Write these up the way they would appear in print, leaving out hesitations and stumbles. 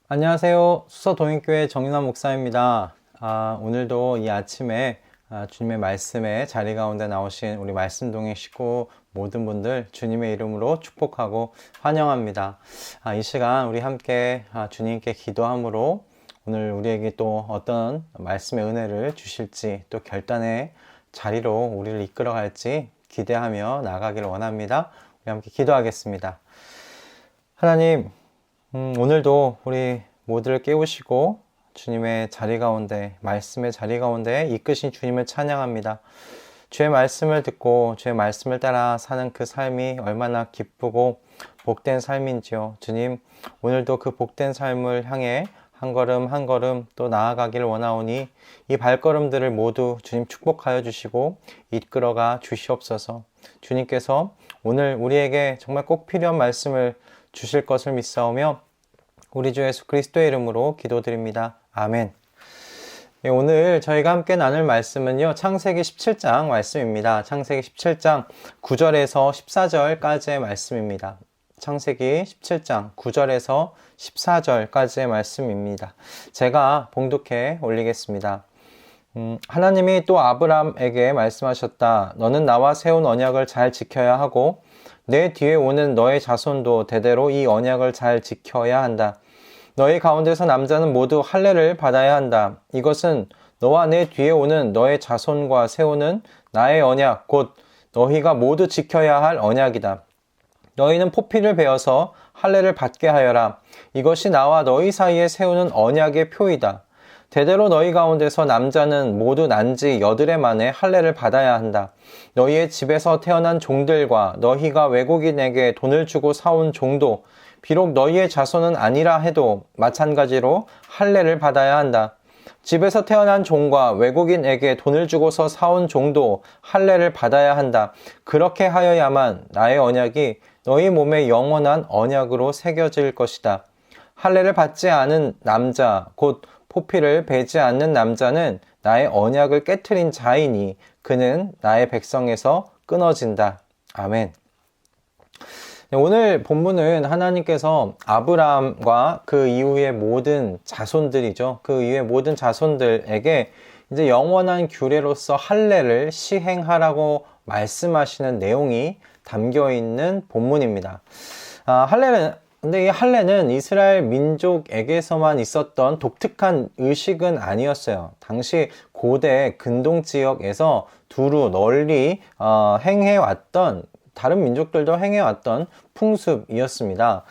안녕하세요. 수서동행교회 정윤환 목사입니다. 오늘도 이 아침에 주님의 말씀에 자리 가운데 나오신 우리 말씀동행 식구 모든 분들 주님의 이름으로 축복하고 환영합니다. 이 시간 우리 함께 주님께 기도함으로 오늘 우리에게 또 어떤 말씀의 은혜를 주실지 또 결단의 자리로 우리를 이끌어 갈지 기대하며 나가기를 원합니다. 우리 함께 기도하겠습니다. 하나님, 오늘도 우리 모두를 깨우시고 주님의 자리 가운데, 말씀의 자리 가운데 이끄신 주님을 찬양합니다. 주의 말씀을 듣고 주의 말씀을 따라 사는 그 삶이 얼마나 기쁘고 복된 삶인지요. 주님, 오늘도 그 복된 삶을 향해 한 걸음 한 걸음 또 나아가기를 원하오니 이 발걸음들을 모두 주님 축복하여 주시고 이끌어가 주시옵소서. 주님께서 오늘 우리에게 정말 꼭 필요한 말씀을 주실 것을 믿사오며 우리 주 예수 그리스도의 이름으로 기도드립니다. 아멘. 오늘 저희가 함께 나눌 말씀은요, 창세기 17장 말씀입니다. 창세기 17장 9절에서 14절까지의 말씀입니다. 창세기 17장 9절에서 14절까지의 말씀입니다. 제가 봉독해 올리겠습니다. 하나님이 또 아브람에게 말씀하셨다. 너는 나와 세운 언약을 잘 지켜야 하고 내 뒤에 오는 너의 자손도 대대로 이 언약을 잘 지켜야 한다. 너희 가운데서 남자는 모두 할례를 받아야 한다. 이것은 너와 내 뒤에 오는 너의 자손과 세우는 나의 언약, 곧 너희가 모두 지켜야 할 언약이다. 너희는 포피를 베어서 할례를 받게 하여라. 이것이 나와 너희 사이에 세우는 언약의 표이다. 대대로 너희 가운데서 남자는 모두 난지 8해 만에 할례를 받아야 한다. 너희의 집에서 태어난 종들과 너희가 외국인에게 돈을 주고 사온 종도 비록 너희의 자손은 아니라 해도 마찬가지로 할례를 받아야 한다. 집에서 태어난 종과 외국인에게 돈을 주고서 사온 종도 할례를 받아야 한다. 그렇게 하여야만 나의 언약이 너희 몸에 영원한 언약으로 새겨질 것이다. 할례를 받지 않은 남자, 곧 포피를 베지 않는 남자는 나의 언약을 깨트린 자이니 그는 나의 백성에서 끊어진다. 아멘. 오늘 본문은 하나님께서 아브람과 그 이후의 모든 자손들이죠. 그 이후의 모든 자손들에게 이제 영원한 규례로서 할례를 시행하라고 말씀하시는 내용이 담겨 있는 본문입니다. 근데 이 할례는 이스라엘 민족에게서만 있었던 독특한 의식은 아니었어요. 당시 고대 근동 지역에서 두루 널리 행해왔던, 다른 민족들도 행해왔던 풍습이었습니다.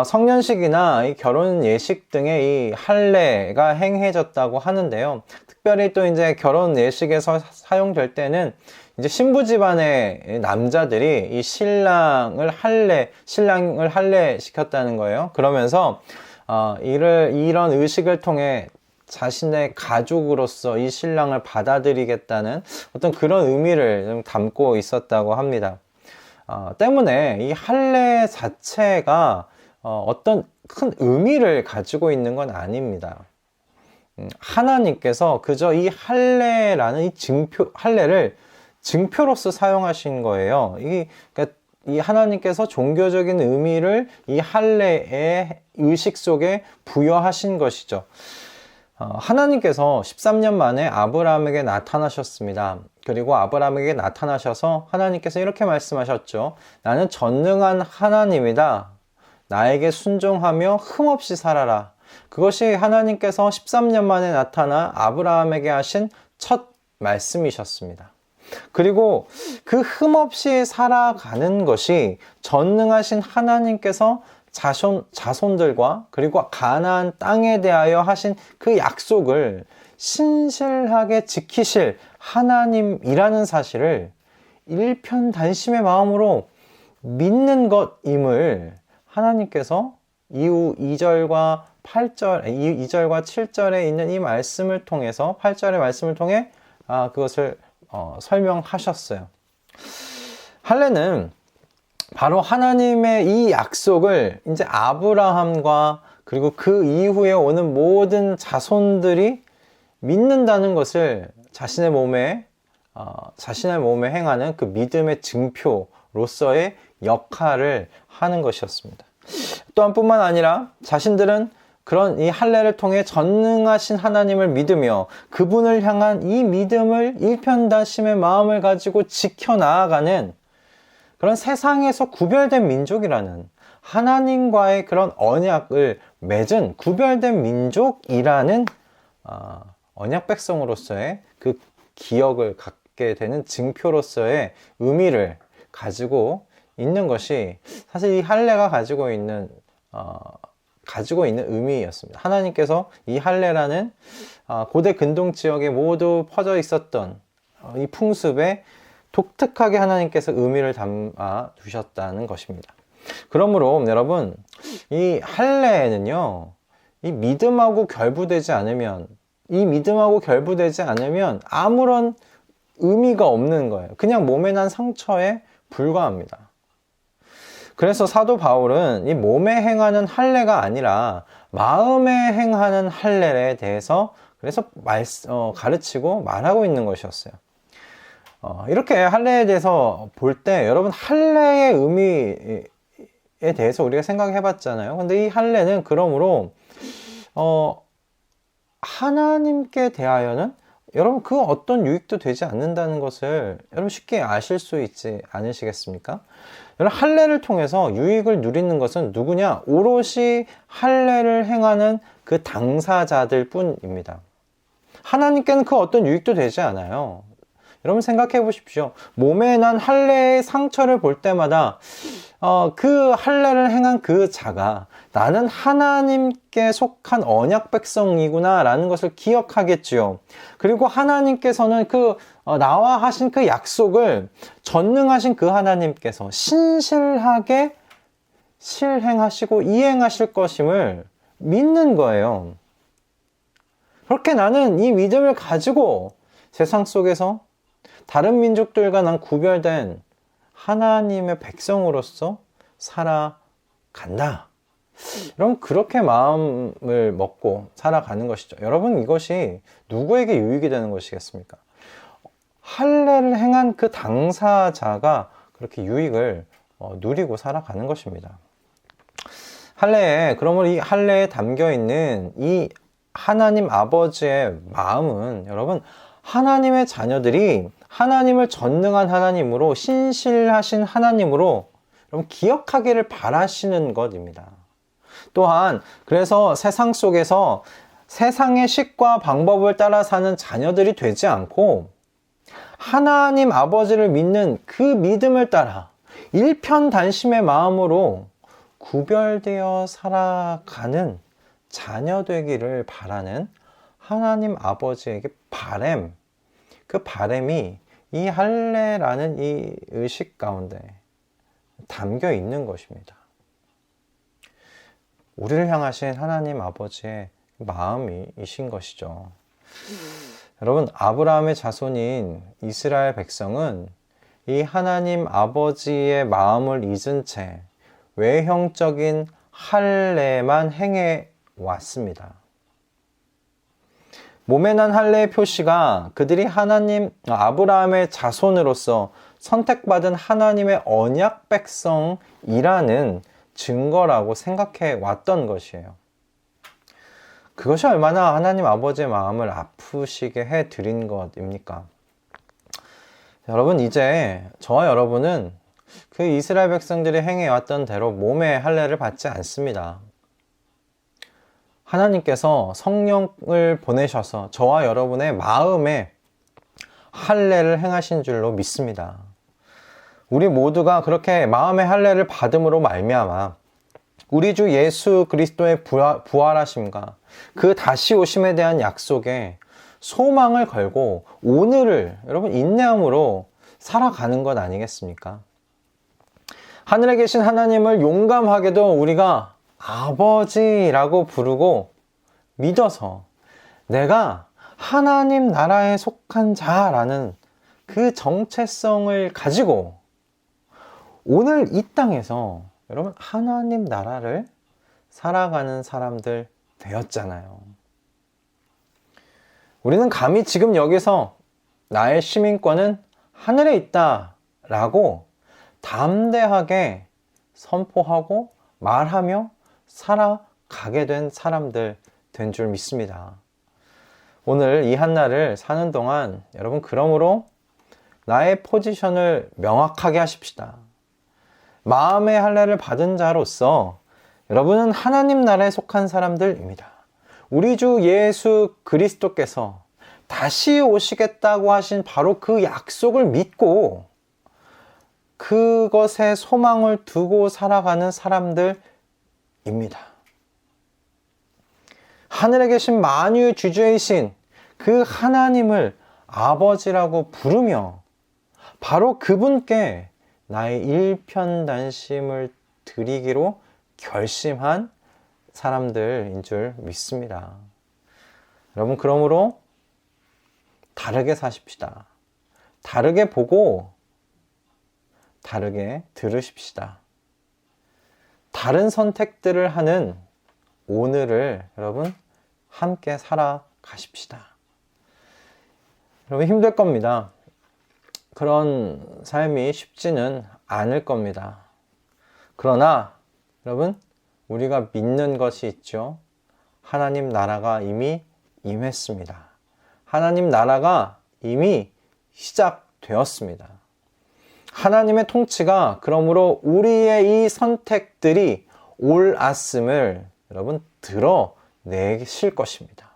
성년식이나 이 결혼 예식 등의 이 할례가 행해졌다고 하는데요. 특별히 또 이제 결혼 예식에서 사용될 때는 이제 신부 집안의 남자들이 이 신랑을 할례 시켰다는 거예요. 그러면서 이런 의식을 통해 자신의 가족으로서 이 신랑을 받아들이겠다는 어떤 그런 의미를 좀 담고 있었다고 합니다. 때문에 이 할례 자체가 어떤 큰 의미를 가지고 있는 건 아닙니다. 하나님께서 그저 이 할례라는 이 할례를 증표로서 사용하신 거예요. 그러니까 이 하나님께서 종교적인 의미를 이 할례의 의식 속에 부여하신 것이죠. 하나님께서 13년 만에 아브라함에게 나타나셨습니다. 그리고 아브라함에게 나타나셔서 하나님께서 이렇게 말씀하셨죠. 나는 전능한 하나님이다. 나에게 순종하며 흠없이 살아라. 그것이 하나님께서 13년 만에 나타나 아브라함에게 하신 첫 말씀이셨습니다. 그리고 그 흠없이 살아가는 것이 전능하신 하나님께서 자손들과 그리고 가나안 땅에 대하여 하신 그 약속을 신실하게 지키실 하나님이라는 사실을 일편단심의 마음으로 믿는 것임을 하나님께서 이후 2절과 7절에 있는 이 말씀을 통해서 8절의 말씀을 통해 그것을 설명하셨어요. 할례는 바로 하나님의 이 약속을 이제 아브라함과 그리고 그 이후에 오는 모든 자손들이 믿는다는 것을 자신의 몸에 행하는 그 믿음의 증표로서의 역할을 하는 것이었습니다. 또한 뿐만 아니라 자신들은 그런 이 할례를 통해 전능하신 하나님을 믿으며 그분을 향한 이 믿음을 일편단심의 마음을 가지고 지켜나아가는 그런 세상에서 구별된 민족이라는, 하나님과의 그런 언약을 맺은 구별된 민족이라는 언약 백성으로서의 그 기억을 갖게 되는 증표로서의 의미를 가지고 있는 것이 사실 이 할례가 가지고 있는 의미였습니다. 하나님께서 이 할례라는 고대 근동 지역에 모두 퍼져 있었던 이 풍습에 독특하게 하나님께서 의미를 담아 두셨다는 것입니다. 그러므로 여러분, 이 할례는요, 이 믿음하고 결부되지 않으면 아무런 의미가 없는 거예요. 그냥 몸에 난 상처에 불과합니다. 그래서 사도 바울은 이 몸에 행하는 할례가 아니라 마음에 행하는 할례에 대해서 그래서 가르치고 말하고 있는 것이었어요. 이렇게 할례에 대해서 볼 때 여러분, 할례의 의미에 대해서 우리가 생각해 봤잖아요. 근데 이 할례는 그러므로 하나님께 대하여는 여러분 그 어떤 유익도 되지 않는다는 것을 여러분 쉽게 아실 수 있지 않으시겠습니까? 여러분, 할례를 통해서 유익을 누리는 것은 누구냐? 오롯이 할례를 행하는 그 당사자들 뿐입니다. 하나님께는 그 어떤 유익도 되지 않아요. 여러분 생각해 보십시오. 몸에 난 할례의 상처를 볼 때마다 그 할례를 행한 그 자가 나는 하나님께 속한 언약 백성이구나 라는 것을 기억하겠지요. 그리고 하나님께서는 나와 하신 그 약속을 전능하신 그 하나님께서 신실하게 실행하시고 이행하실 것임을 믿는 거예요. 그렇게 나는 이 믿음을 가지고 세상 속에서 다른 민족들과 난 구별된 하나님의 백성으로서 살아간다. 여러분, 그렇게 마음을 먹고 살아가는 것이죠. 여러분, 이것이 누구에게 유익이 되는 것이겠습니까? 할례를 행한 그 당사자가 그렇게 유익을 누리고 살아가는 것입니다. 그러므로 이 할례에 담겨 있는 이 하나님 아버지의 마음은 여러분, 하나님의 자녀들이 하나님을 전능한 하나님으로, 신실하신 하나님으로 여러분 기억하기를 바라시는 것입니다. 또한 그래서 세상 속에서 세상의 식과 방법을 따라 사는 자녀들이 되지 않고 하나님 아버지를 믿는 그 믿음을 따라 일편단심의 마음으로 구별되어 살아가는 자녀 되기를 바라는 하나님 아버지에게 그 바람이 이 할례라는 이 의식 가운데 담겨 있는 것입니다. 우리를 향하신 하나님 아버지의 마음이신 것이죠. 여러분, 아브라함의 자손인 이스라엘 백성은 이 하나님 아버지의 마음을 잊은 채 외형적인 할례만 행해 왔습니다. 몸에 난 할례의 표시가 그들이 아브라함의 자손으로서 선택받은 하나님의 언약 백성이라는 증거라고 생각해 왔던 것이에요. 그것이 얼마나 하나님 아버지의 마음을 아프시게 해 드린 것입니까? 여러분, 이제 저와 여러분은 그 이스라엘 백성들이 행해 왔던 대로 몸의 할례를 받지 않습니다. 하나님께서 성령을 보내셔서 저와 여러분의 마음에 할례를 행하신 줄로 믿습니다. 우리 모두가 그렇게 마음의 할례를 받음으로 말미암아 우리 주 예수 그리스도의 부활하심과 그 다시 오심에 대한 약속에 소망을 걸고 오늘을 여러분 인내함으로 살아가는 것 아니겠습니까? 하늘에 계신 하나님을 용감하게도 우리가 아버지라고 부르고 믿어서 내가 하나님 나라에 속한 자라는 그 정체성을 가지고 오늘 이 땅에서 여러분 하나님 나라를 살아가는 사람들 되었잖아요. 우리는 감히 지금 여기서 나의 시민권은 하늘에 있다 라고 담대하게 선포하고 말하며 가게 된 사람들 된 줄 믿습니다. 오늘 이 한날을 사는 동안 여러분, 그러므로 나의 포지션을 명확하게 하십시다. 마음의 할례를 받은 자로서 여러분은 하나님 나라에 속한 사람들입니다. 우리 주 예수 그리스도께서 다시 오시겠다고 하신 바로 그 약속을 믿고 그것에 소망을 두고 살아가는 사람들입니다. 하늘에 계신 만유의 주주이신 그 하나님을 아버지라고 부르며 바로 그분께 나의 일편단심을 드리기로 결심한 사람들인 줄 믿습니다. 여러분, 그러므로 다르게 사십시다. 다르게 보고 다르게 들으십시다. 다른 선택들을 하는 오늘을 여러분 함께 살아가십시다. 여러분, 힘들 겁니다. 그런 삶이 쉽지는 않을 겁니다. 그러나 여러분, 우리가 믿는 것이 있죠. 하나님 나라가 이미 임했습니다. 하나님 나라가 이미 시작되었습니다. 하나님의 통치가 그러므로 우리의 이 선택들이 옳았음을 여러분 드러내실 것입니다.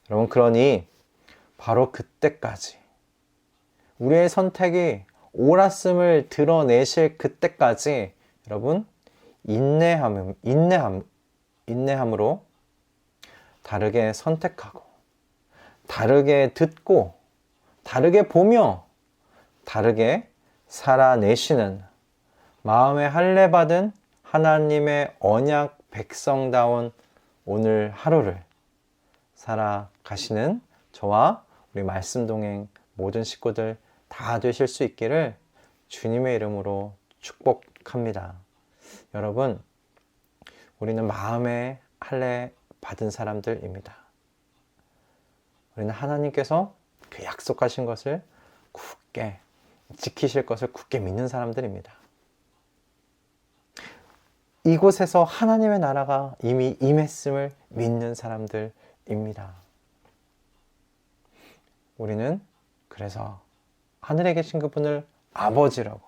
여러분, 그러니 바로 그때까지 우리의 선택이 옳았음을 드러내실 그때까지 여러분 인내함으로 다르게 선택하고 다르게 듣고 다르게 보며 다르게 살아내시는 마음의 할례 받은 하나님의 언약 백성다운 오늘 하루를 살아가시는 저와 우리 말씀 동행 모든 식구들 다 되실 수 있기를 주님의 이름으로 축복합니다. 여러분, 우리는 마음의 할례 받은 사람들입니다. 우리는 하나님께서 그 약속하신 것을 굳게 지키실 것을 굳게 믿는 사람들입니다. 이곳에서 하나님의 나라가 이미 임했음을 믿는 사람들입니다. 우리는 그래서 하늘에 계신 그분을 아버지라고,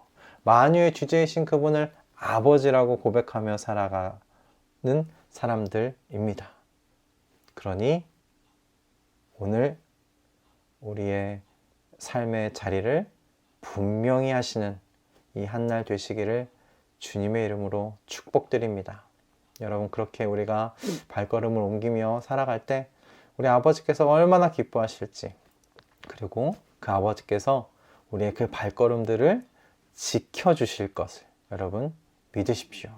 만유의 주제이신 그분을 아버지라고 고백하며 살아가는 사람들입니다. 그러니 오늘 우리의 삶의 자리를 분명히 하시는 이 한날 되시기를 주님의 이름으로 축복드립니다. 여러분, 그렇게 우리가 발걸음을 옮기며 살아갈 때 우리 아버지께서 얼마나 기뻐하실지, 그리고 그 아버지께서 우리의 그 발걸음들을 지켜주실 것을 여러분 믿으십시오.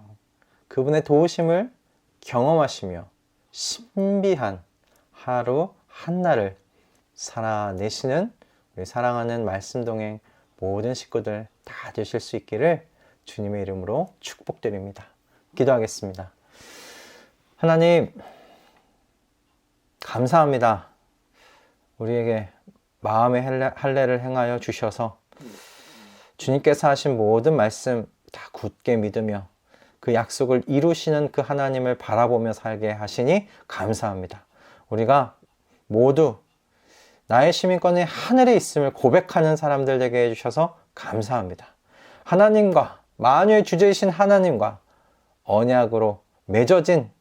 그분의 도우심을 경험하시며 신비한 하루 한날을 살아내시는 우리 사랑하는 말씀동행 모든 식구들 다 되실 수 있기를 주님의 이름으로 축복드립니다. 기도하겠습니다. 하나님, 감사합니다. 우리에게 마음의 할례를 행하여 주셔서 주님께서 하신 모든 말씀 다 굳게 믿으며 그 약속을 이루시는 그 하나님을 바라보며 살게 하시니 감사합니다. 우리가 모두 나의 시민권이 하늘에 있음을 고백하는 사람들 되게 해주셔서 감사합니다. 하나님과, 만유의 주제이신 하나님과 언약으로 맺어진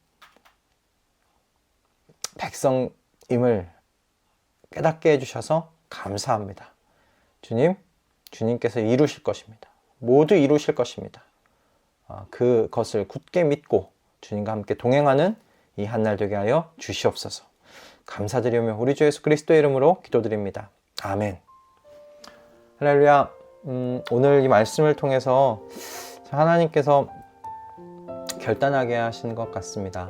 백성임을 깨닫게 해주셔서 감사합니다. 주님께서 이루실 것입니다. 모두 이루실 것입니다. 그것을 굳게 믿고 주님과 함께 동행하는 이 한날 되게 하여 주시옵소서. 감사드리며 우리 주 예수 그리스도의 이름으로 기도드립니다. 아멘. 할렐루야. 오늘 이 말씀을 통해서 하나님께서 결단하게 하신 것 같습니다.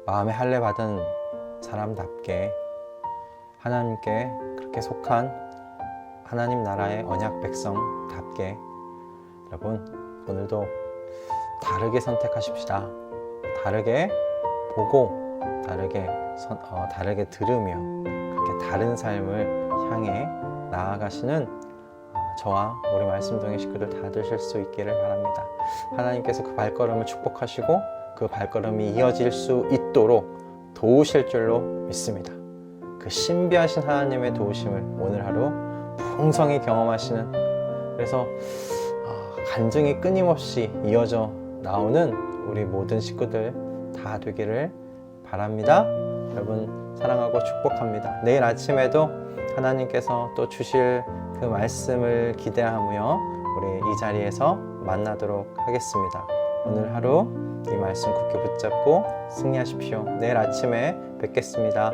마음의 할례 받은 사람답게 하나님께 그렇게 속한 하나님 나라의 언약 백성답게 여러분, 오늘도 다르게 선택하십시다. 다르게 보고 다르게 들으며 그렇게 다른 삶을 향해 나아가시는 저와 우리 말씀동의 식구들 다 되실 수 있기를 바랍니다. 하나님께서 그 발걸음을 축복하시고 그 발걸음이 이어질 수 있도록 도우실 줄로 믿습니다. 그 신비하신 하나님의 도우심을 오늘 하루 풍성히 경험하시는, 그래서 간증이 끊임없이 이어져 나오는 우리 모든 식구들 다 되기를 바랍니다. 여러분 사랑하고 축복합니다. 내일 아침에도 하나님께서 또 주실 그 말씀을 기대하며 우리 이 자리에서 만나도록 하겠습니다. 오늘 하루 이 말씀 굳게 붙잡고 승리하십시오. 내일 아침에 뵙겠습니다.